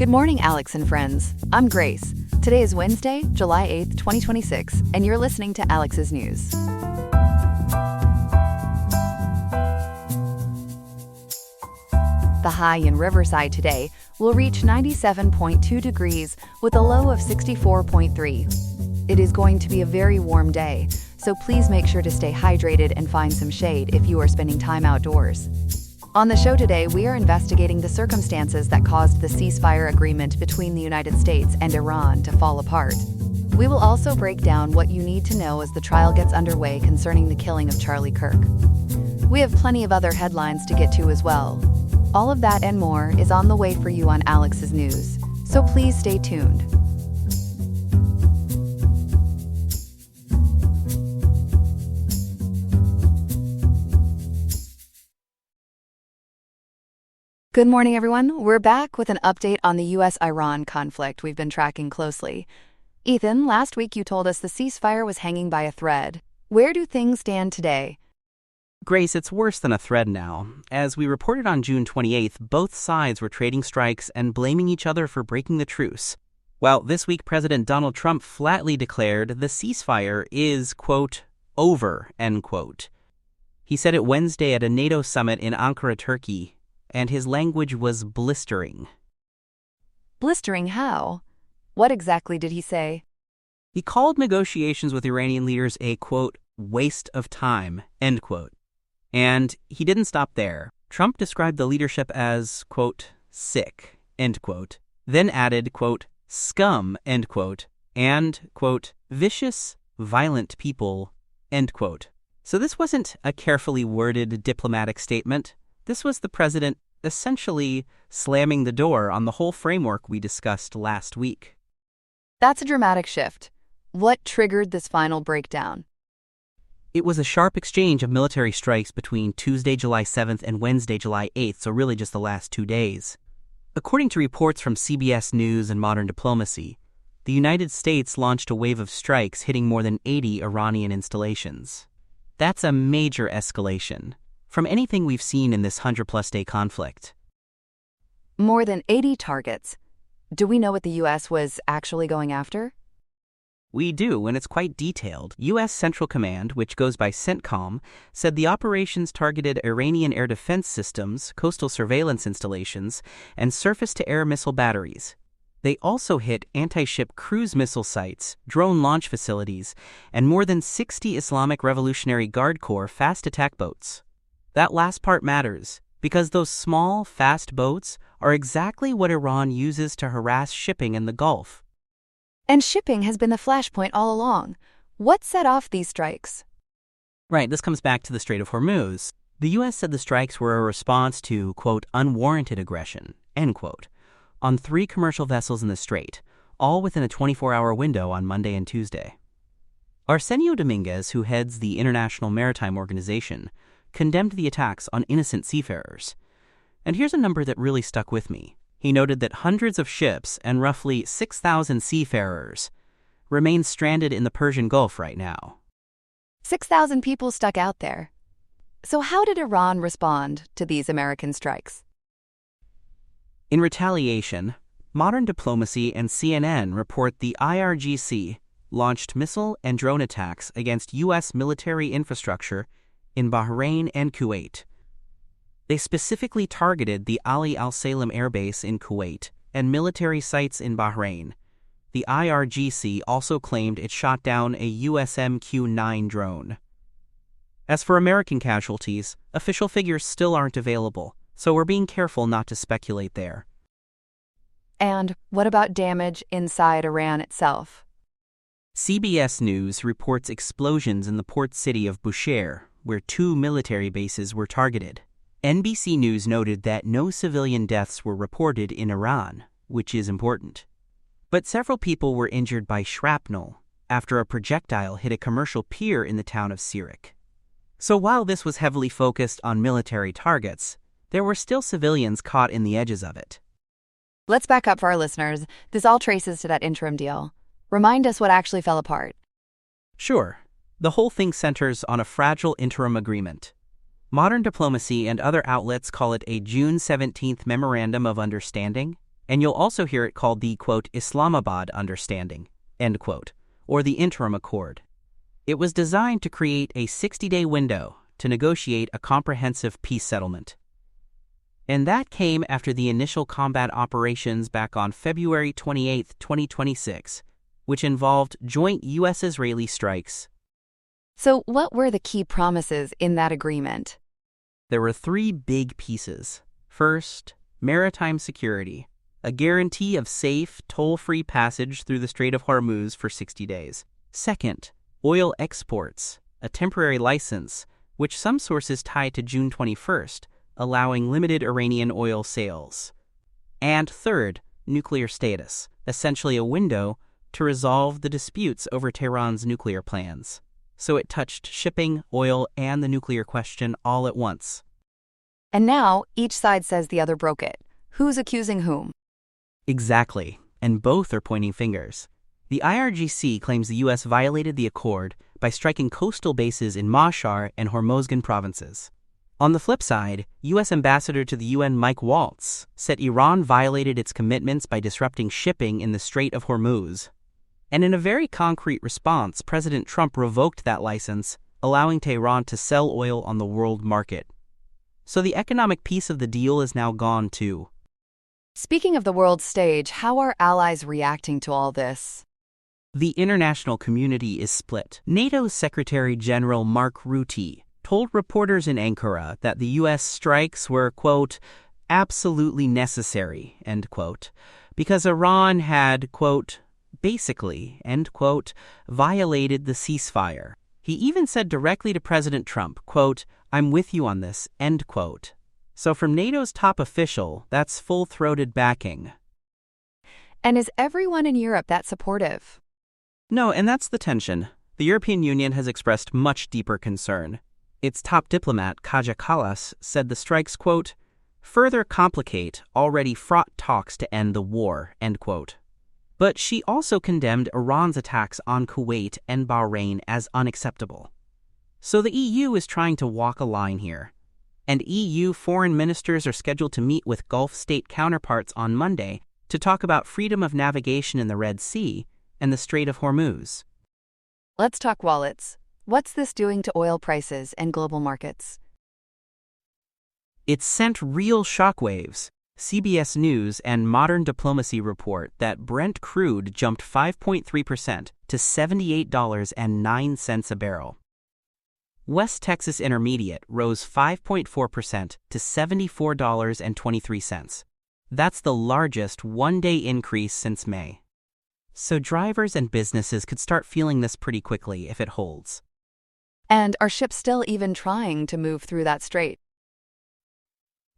Good morning, Alex and friends. I'm Grace. Today is Wednesday, July 8th, 2026, and you're listening to Alex's News. The high in Riverside today will reach 97.2 degrees with a low of 64.3. It is going to be a very warm day, so please make sure to stay hydrated and find some shade if you are spending time outdoors. On the show today, we are investigating the circumstances that caused the ceasefire agreement between the United States and Iran to fall apart. We will also break down what you need to know as the trial gets underway concerning the killing of Charlie Kirk. We have plenty of other headlines to get to as well. All of that and more is on the way for you on Alex's News, so please stay tuned. Good morning, everyone. We're back with an update on the U.S. Iran conflict we've been tracking closely. Ethan, last week you told us the ceasefire was hanging by a thread. Where do things stand today? Grace, it's worse than a thread now. As we reported on June 28th, both sides were trading strikes and blaming each other for breaking the truce. Well, this week President Donald Trump flatly declared the ceasefire is, quote, over, end quote. He said it Wednesday at a NATO summit in Ankara, Turkey, and his language was blistering. Blistering how? What exactly did he say? He called negotiations with Iranian leaders a, quote, waste of time, end quote. And he didn't stop there. Trump described the leadership as, quote, sick, end quote, then added, quote, scum, end quote, and, quote, vicious, violent people, end quote. So this wasn't a carefully worded diplomatic statement. This was the president essentially slamming the door on the whole framework we discussed last week. That's a dramatic shift. What triggered this final breakdown? It was a sharp exchange of military strikes between Tuesday, July 7th and Wednesday, July 8th, so really just the last 2 days. According to reports from CBS News and Modern Diplomacy, the United States launched a wave of strikes hitting more than 80 Iranian installations. That's a major escalation from anything we've seen in this 100-plus day conflict. More than 80 targets. Do we know what the U.S. was actually going after? We do, and it's quite detailed. U.S. Central Command, which goes by CENTCOM, said the operations targeted Iranian air defense systems, coastal surveillance installations, and surface-to-air missile batteries. They also hit anti-ship cruise missile sites, drone launch facilities, and more than 60 Islamic Revolutionary Guard Corps fast attack boats. That last part matters, because those small, fast boats are exactly what Iran uses to harass shipping in the Gulf. And shipping has been the flashpoint all along. What set off these strikes? Right, this comes back to the Strait of Hormuz. The U.S. said the strikes were a response to, quote, unwarranted aggression, end quote, on 3 commercial vessels in the strait, all within a 24-hour window on Monday and Tuesday. Arsenio Dominguez, who heads the International Maritime Organization, condemned the attacks on innocent seafarers. And here's a number that really stuck with me. He noted that hundreds of ships and roughly 6,000 seafarers remain stranded in the Persian Gulf right now. 6,000 people stuck out there. So how did Iran respond to these American strikes? In retaliation, Modern Diplomacy and CNN report the IRGC launched missile and drone attacks against U.S. military infrastructure in Bahrain and Kuwait. They specifically targeted the Ali Al Salem Air Base in Kuwait and military sites in Bahrain. The IRGC also claimed it shot down a USMQ-9 drone. As for American casualties, official figures still aren't available, so we're being careful not to speculate there. And what about damage inside Iran itself? CBS News reports explosions in the port city of Bushehr, where 2 military bases were targeted. NBC News noted that no civilian deaths were reported in Iran, which is important. But several people were injured by shrapnel after a projectile hit a commercial pier in the town of Sirik. So while this was heavily focused on military targets, there were still civilians caught in the edges of it. Let's back up for our listeners. This all traces to that interim deal. Remind us what actually fell apart. Sure. The whole thing centers on a fragile interim agreement. Modern Diplomacy and other outlets call it a June 17th Memorandum of Understanding, And you'll also hear it called the, quote, Islamabad Understanding, end quote, or the Interim Accord. It was designed to create a 60-day window to negotiate a comprehensive peace settlement. And that came after the initial combat operations back on February 28, 2026, which involved joint U.S.-Israeli strikes. So what were the key promises in that agreement? There were three big pieces. First, maritime security, a guarantee of safe, toll-free passage through the Strait of Hormuz for 60 days. Second, oil exports, a temporary license, which some sources tie to June 21st, allowing limited Iranian oil sales. And third, nuclear status, essentially a window to resolve the disputes over Tehran's nuclear plans. So it touched shipping, oil, and the nuclear question all at once. And now, each side says the other broke it. Who's accusing whom? Exactly, and both are pointing fingers. The IRGC claims the U.S. violated the accord by striking coastal bases in Mashhar and Hormozgan provinces. On the flip side, U.S. Ambassador to the UN Mike Waltz said Iran violated its commitments by disrupting shipping in the Strait of Hormuz. And in a very concrete response, President Trump revoked that license, allowing Tehran to sell oil on the world market. So the economic piece of the deal is now gone too. Speaking of the world stage, how are allies reacting to all this? The international community is split. NATO's Secretary General Mark Rutte told reporters in Ankara that the U.S. strikes were, quote, absolutely necessary, end quote, because Iran had, quote, basically, end quote, violated the ceasefire. He even said directly to President Trump, quote, I'm with you on this, end quote. So from NATO's top official, that's full-throated backing. And is everyone in Europe that supportive? No, and that's the tension. The European Union has expressed much deeper concern. Its top diplomat, Kaja Kallas, said the strikes, quote, further complicate already fraught talks to end the war, end quote. But she also condemned Iran's attacks on Kuwait and Bahrain as unacceptable. So the EU is trying to walk a line here. And EU foreign ministers are scheduled to meet with Gulf state counterparts on Monday to talk about freedom of navigation in the Red Sea and the Strait of Hormuz. Let's talk wallets. What's this doing to oil prices and global markets? It sent real shockwaves. CBS News and Modern Diplomacy report that Brent crude jumped 5.3% to $78.09 a barrel. West Texas Intermediate rose 5.4% to $74.23. That's the largest one-day increase since May. So drivers and businesses could start feeling this pretty quickly if it holds. And are ships still even trying to move through that strait?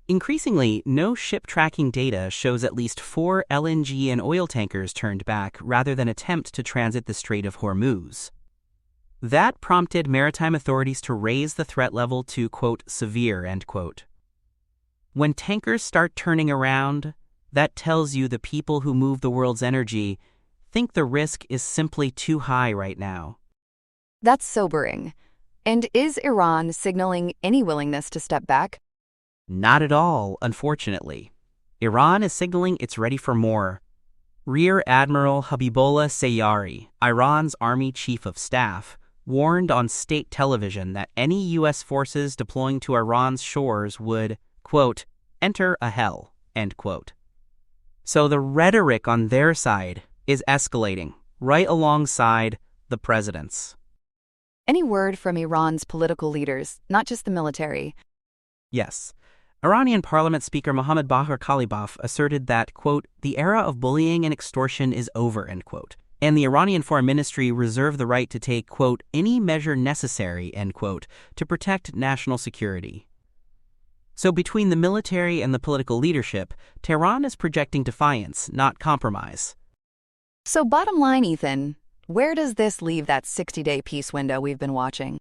Increasingly, no ship tracking data shows at least 4 LNG and oil tankers turned back rather than attempt to transit the Strait of Hormuz. That prompted maritime authorities to raise the threat level to, quote, severe, end quote. When tankers start turning around, that tells you the people who move the world's energy think the risk is simply too high right now. That's sobering. And is Iran signaling any willingness to step back? Not at all, unfortunately. Iran is signaling it's ready for more. Rear Admiral Habibullah Sayari, Iran's Army Chief of Staff, warned on state television that any U.S. forces deploying to Iran's shores would, quote, enter a hell, end quote. So the rhetoric on their side is escalating, right alongside the president's. Any word from Iran's political leaders, not just the military? Yes. Iranian Parliament Speaker Mohammad Bagher Khalibaf asserted that, quote, the era of bullying and extortion is over, end quote. And the Iranian Foreign Ministry reserved the right to take, quote, any measure necessary, end quote, to protect national security. So between the military and the political leadership, Tehran is projecting defiance, not compromise. So bottom line, Ethan, where does this leave that 60-day peace window we've been watching?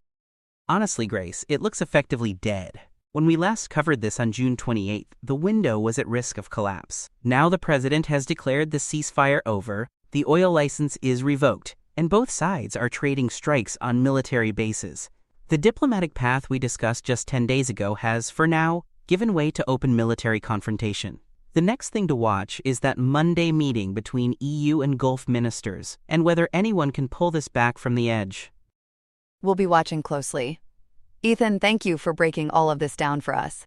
Honestly, Grace, it looks effectively dead. When we last covered this on June 28th, the window was at risk of collapse. Now the president has declared the ceasefire over, the oil license is revoked, and both sides are trading strikes on military bases. The diplomatic path we discussed just 10 days ago has, for now, given way to open military confrontation. The next thing to watch is that Monday meeting between EU and Gulf ministers, and whether anyone can pull this back from the edge. We'll be watching closely. Ethan, thank you for breaking all of this down for us.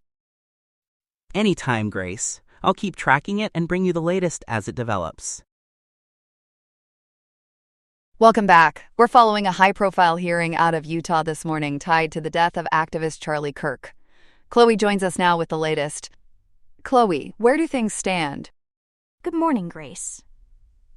Anytime, Grace. I'll keep tracking it and bring you the latest as it develops. Welcome back. We're following a high-profile hearing out of Utah this morning tied to the death of activist Charlie Kirk. Chloe joins us now with the latest. Chloe, where do things stand? Good morning, Grace.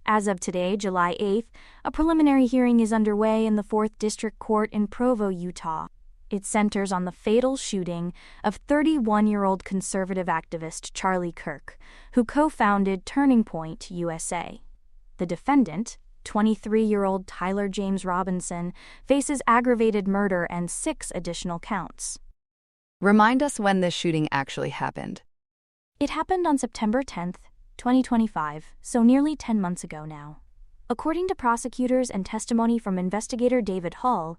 As of today, July 8th, a preliminary hearing is underway in the 4th District Court in Provo, Utah. It centers on the fatal shooting of 31-year-old conservative activist Charlie Kirk, who co-founded Turning Point USA. The defendant, 23-year-old Tyler James Robinson, faces aggravated murder and 6 additional counts. Remind us when this shooting actually happened. It happened on September 10th, 2025, so nearly 10 months ago now. According to prosecutors and testimony from investigator David Hall,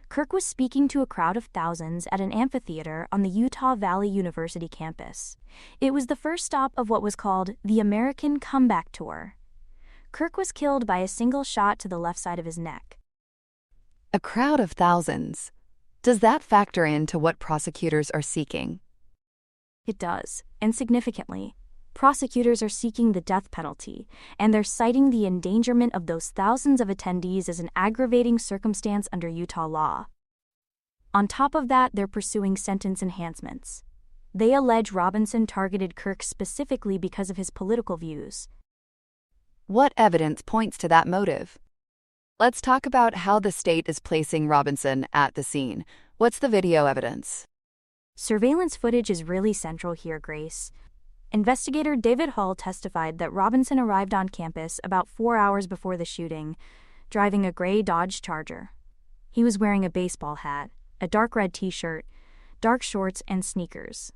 Kirk was speaking to a crowd of thousands at an amphitheater on the Utah Valley University campus. It was the first stop of what was called the American Comeback Tour. Kirk was killed by a single shot to the left side of his neck. A crowd of thousands. Does that factor into what prosecutors are seeking? It does, and significantly. Prosecutors are seeking the death penalty, and they're citing the endangerment of those thousands of attendees as an aggravating circumstance under Utah law. On top of that, they're pursuing sentence enhancements. They allege Robinson targeted Kirk specifically because of his political views. What evidence points to that motive? Let's talk about how the state is placing Robinson at the scene. What's the video evidence? Surveillance footage is really central here, Grace. Investigator David Hall testified that Robinson arrived on campus about 4 hours before the shooting, driving a gray Dodge Charger. He was wearing a baseball hat, a dark red t-shirt, dark shorts, and sneakers.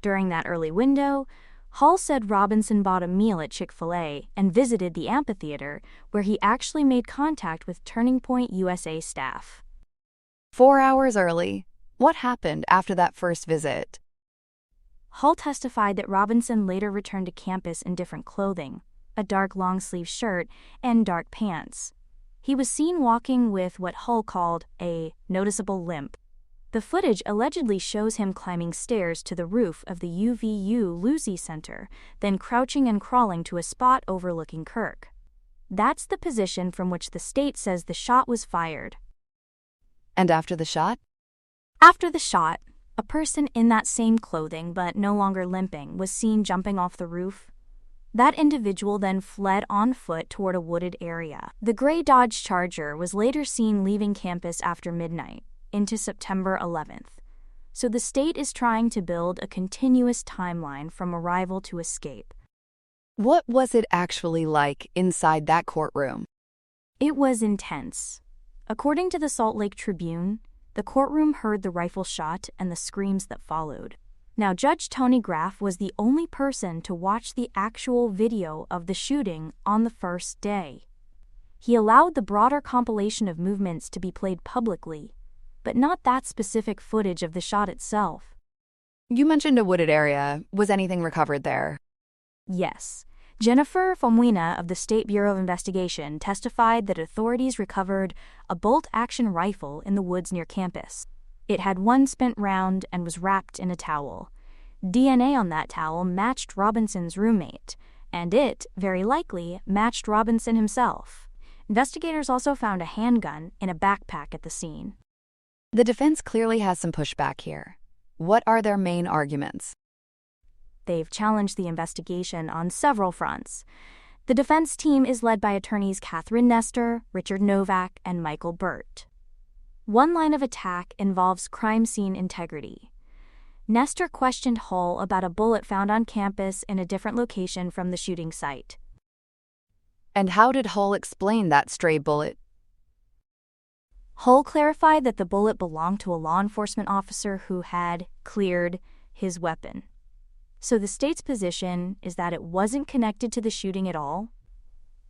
During that early window, Hall said Robinson bought a meal at Chick-fil-A and visited the amphitheater, where he actually made contact with Turning Point USA staff. 4 hours early. What happened after that first visit? Hall testified that Robinson later returned to campus in different clothing, a dark long-sleeve shirt and dark pants. He was seen walking with what Hall called a noticeable limp. The footage allegedly shows him climbing stairs to the roof of the UVU Lucy Center, then crouching and crawling to a spot overlooking Kirk. That's the position from which the state says the shot was fired. And after the shot? After the shot, a person in that same clothing but no longer limping was seen jumping off the roof. That individual then fled on foot toward a wooded area. The gray Dodge Charger was later seen leaving campus after midnight, into September 11th. So the state is trying to build a continuous timeline from arrival to escape. What was it actually like inside that courtroom? It was intense. According to the Salt Lake Tribune, the courtroom heard the rifle shot and the screams that followed. Now, Judge Tony Graff was the only person to watch the actual video of the shooting on the first day. He allowed the broader compilation of movements to be played publicly, but not that specific footage of the shot itself. You mentioned a wooded area. Was anything recovered there? Yes. Jennifer Fomuina of the State Bureau of Investigation testified that authorities recovered a bolt-action rifle in the woods near campus. It had one spent round and was wrapped in a towel. DNA on that towel matched Robinson's roommate, and it, very likely, matched Robinson himself. Investigators also found a handgun in a backpack at the scene. The defense clearly has some pushback here. What are their main arguments? They've challenged the investigation on several fronts. The defense team is led by attorneys Catherine Nestor, Richard Novak, and Michael Burt. One line of attack involves crime scene integrity. Nestor questioned Hall about a bullet found on campus in a different location from the shooting site. And how did Hall explain that stray bullet? Hall clarified that the bullet belonged to a law enforcement officer who had cleared his weapon. So the state's position is that it wasn't connected to the shooting at all.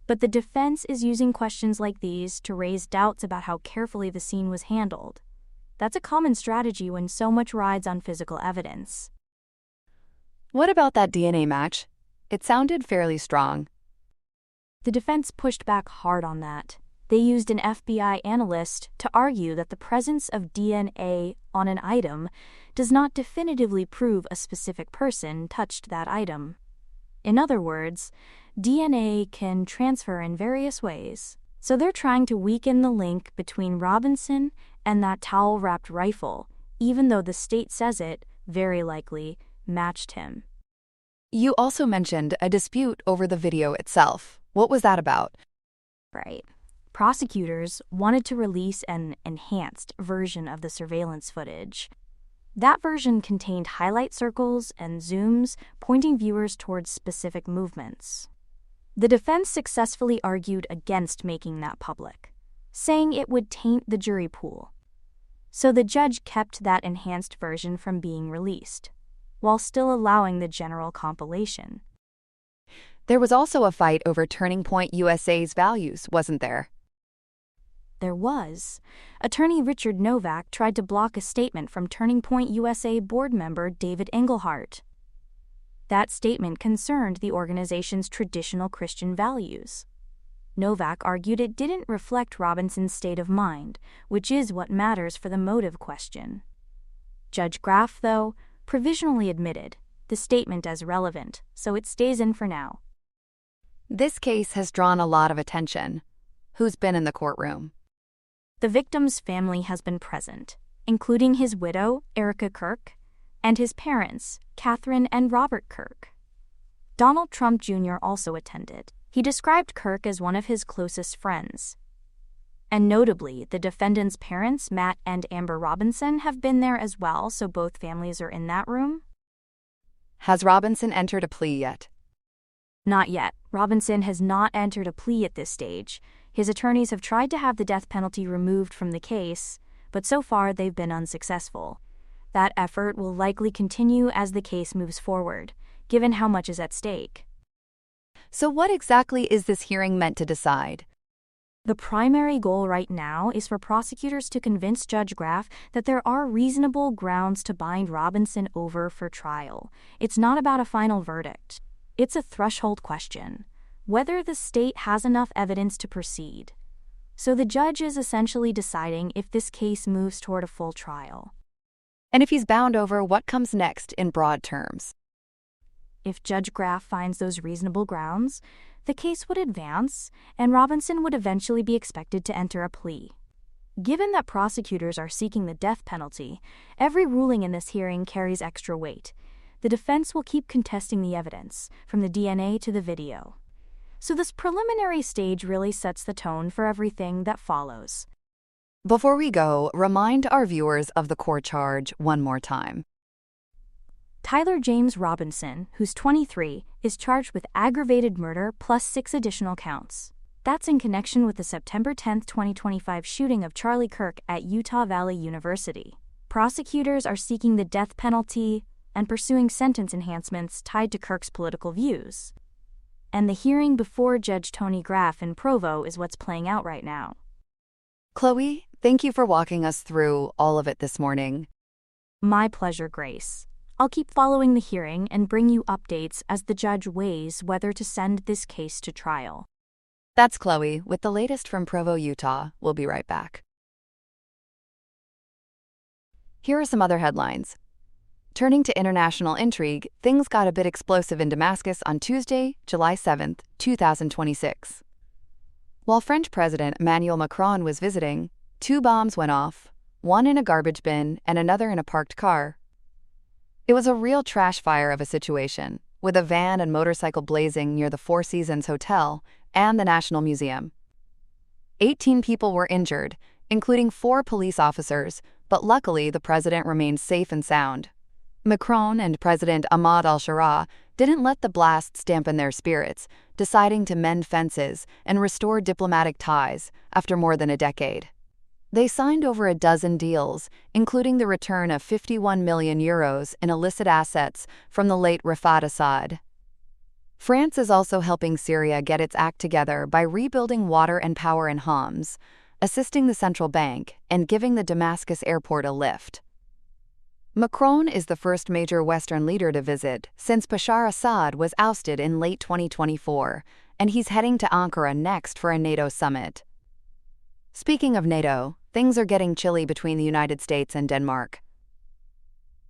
But the defense is using questions like these to raise doubts about how carefully the scene was handled. That's a common strategy when so much rides on physical evidence. What about that DNA match? It sounded fairly strong. The defense pushed back hard on that. They used an FBI analyst to argue that the presence of DNA on an item does not definitively prove a specific person touched that item. In other words, DNA can transfer in various ways. So they're trying to weaken the link between Robinson and that towel-wrapped rifle, even though the state says it, very likely, matched him. You also mentioned a dispute over the video itself. What was that about? Right. Prosecutors wanted to release an enhanced version of the surveillance footage. That version contained highlight circles and zooms pointing viewers towards specific movements. The defense successfully argued against making that public, saying it would taint the jury pool. So the judge kept that enhanced version from being released, while still allowing the general compilation. There was also a fight over Turning Point USA's values, wasn't there? There was. Attorney Richard Novak tried to block a statement from Turning Point USA board member David Engelhardt. That statement concerned the organization's traditional Christian values. Novak argued it didn't reflect Robinson's state of mind, which is what matters for the motive question. Judge Graff, though, provisionally admitted the statement as relevant, so it stays in for now. This case has drawn a lot of attention. Who's been in the courtroom? The victim's family has been present, including his widow, Erica Kirk, and his parents, Catherine and Robert Kirk. Donald Trump Jr. also attended. He described Kirk as one of his closest friends. And notably, the defendant's parents, Matt and Amber Robinson, have been there as well, so both families are in that room. Has Robinson entered a plea yet? Not yet. Robinson has not entered a plea at this stage. His attorneys have tried to have the death penalty removed from the case, but so far they've been unsuccessful. That effort will likely continue as the case moves forward, given how much is at stake. So what exactly is this hearing meant to decide? The primary goal right now is for prosecutors to convince Judge Graff that there are reasonable grounds to bind Robinson over for trial. It's not about a final verdict. It's a threshold question, whether the state has enough evidence to proceed. So the judge is essentially deciding if this case moves toward a full trial. And if he's bound over, what comes next in broad terms? If Judge Graff finds those reasonable grounds, the case would advance, and Robinson would eventually be expected to enter a plea. Given that prosecutors are seeking the death penalty, every ruling in this hearing carries extra weight. The defense will keep contesting the evidence, from the DNA to the video. So this preliminary stage really sets the tone for everything that follows. Before we go, remind our viewers of the core charge one more time. Tyler James Robinson, who's 23, is charged with aggravated murder plus 6 additional counts. That's in connection with the September 10, 2025 shooting of Charlie Kirk at Utah Valley University. Prosecutors are seeking the death penalty and pursuing sentence enhancements tied to Kirk's political views. And the hearing before Judge Tony Graff in Provo is what's playing out right now. Chloe, thank you for walking us through all of it this morning. My pleasure, Grace. I'll keep following the hearing and bring you updates as the judge weighs whether to send this case to trial. That's Chloe with the latest from Provo, Utah. We'll be right back. Here are some other headlines. Turning to international intrigue, things got a bit explosive in Damascus on Tuesday, July 7, 2026. While French President Emmanuel Macron was visiting, 2 bombs went off, one in a garbage bin and another in a parked car. It was a real trash fire of a situation, with a van and motorcycle blazing near the Four Seasons Hotel and the National Museum. 18 people were injured, including 4 police officers, but luckily the president remained safe and sound. Macron and President Ahmad al-Sharaa didn't let the blasts dampen their spirits, deciding to mend fences and restore diplomatic ties after more than a decade. They signed over a dozen deals, including the return of 51 million euros in illicit assets from the late Rafat Assad. France is also helping Syria get its act together by rebuilding water and power in Homs, assisting the central bank, and giving the Damascus airport a lift. Macron is the first major Western leader to visit since Bashar Assad was ousted in late 2024, and he's heading to Ankara next for a NATO summit. Speaking of NATO, things are getting chilly between the United States and Denmark.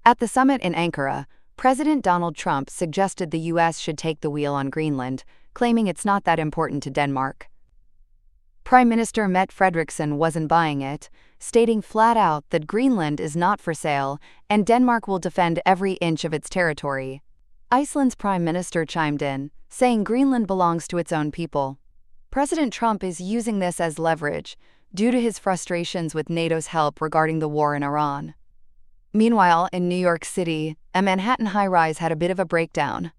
At the summit in Ankara, President Donald Trump suggested the U.S. should take the wheel on Greenland, claiming it's not that important to Denmark. Prime Minister Mette Frederiksen wasn't buying it, stating flat out that Greenland is not for sale and Denmark will defend every inch of its territory. Iceland's Prime Minister chimed in, saying Greenland belongs to its own people. President Trump is using this as leverage, due to his frustrations with NATO's help regarding the war in Iran. Meanwhile, in New York City, a Manhattan high-rise had a bit of a breakdown.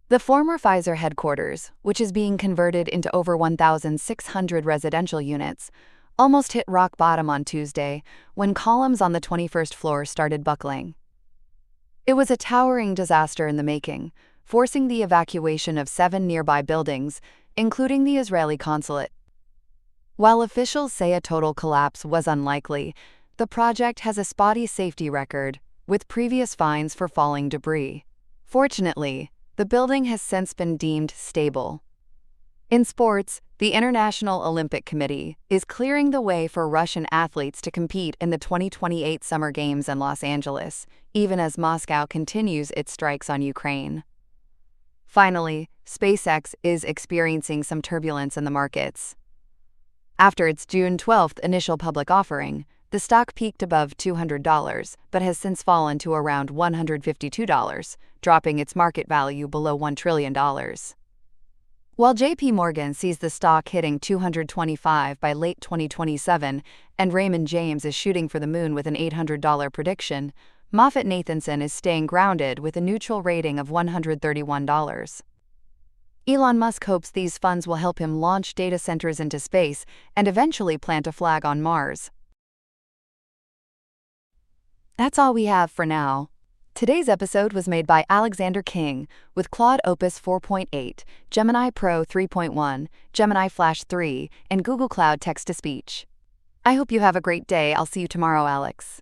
The former Pfizer headquarters, which is being converted into over 1,600 residential units, almost hit rock bottom on Tuesday when columns on the 21st floor started buckling. It was a towering disaster in the making, forcing the evacuation of 7 nearby buildings, including the Israeli consulate. While officials say a total collapse was unlikely, the project has a spotty safety record, with previous fines for falling debris. Fortunately, the building has since been deemed stable. In sports, the International Olympic Committee is clearing the way for Russian athletes to compete in the 2028 Summer Games in Los Angeles, even as Moscow continues its strikes on Ukraine. Finally, SpaceX is experiencing some turbulence in the markets. After its June 12th initial public offering, the stock peaked above $200 but has since fallen to around $152, dropping its market value below $1 trillion. While J.P. Morgan sees the stock hitting $225 by late 2027 and Raymond James is shooting for the moon with an $800 prediction, MoffettNathanson is staying grounded with a neutral rating of $131. Elon Musk hopes these funds will help him launch data centers into space and eventually plant a flag on Mars. That's all we have for now. Today's episode was made by Alexander King with Claude Opus 4.8, Gemini Pro 3.1, Gemini Flash 3, and Google Cloud Text-to-Speech. I hope you have a great day. I'll see you tomorrow, Alex.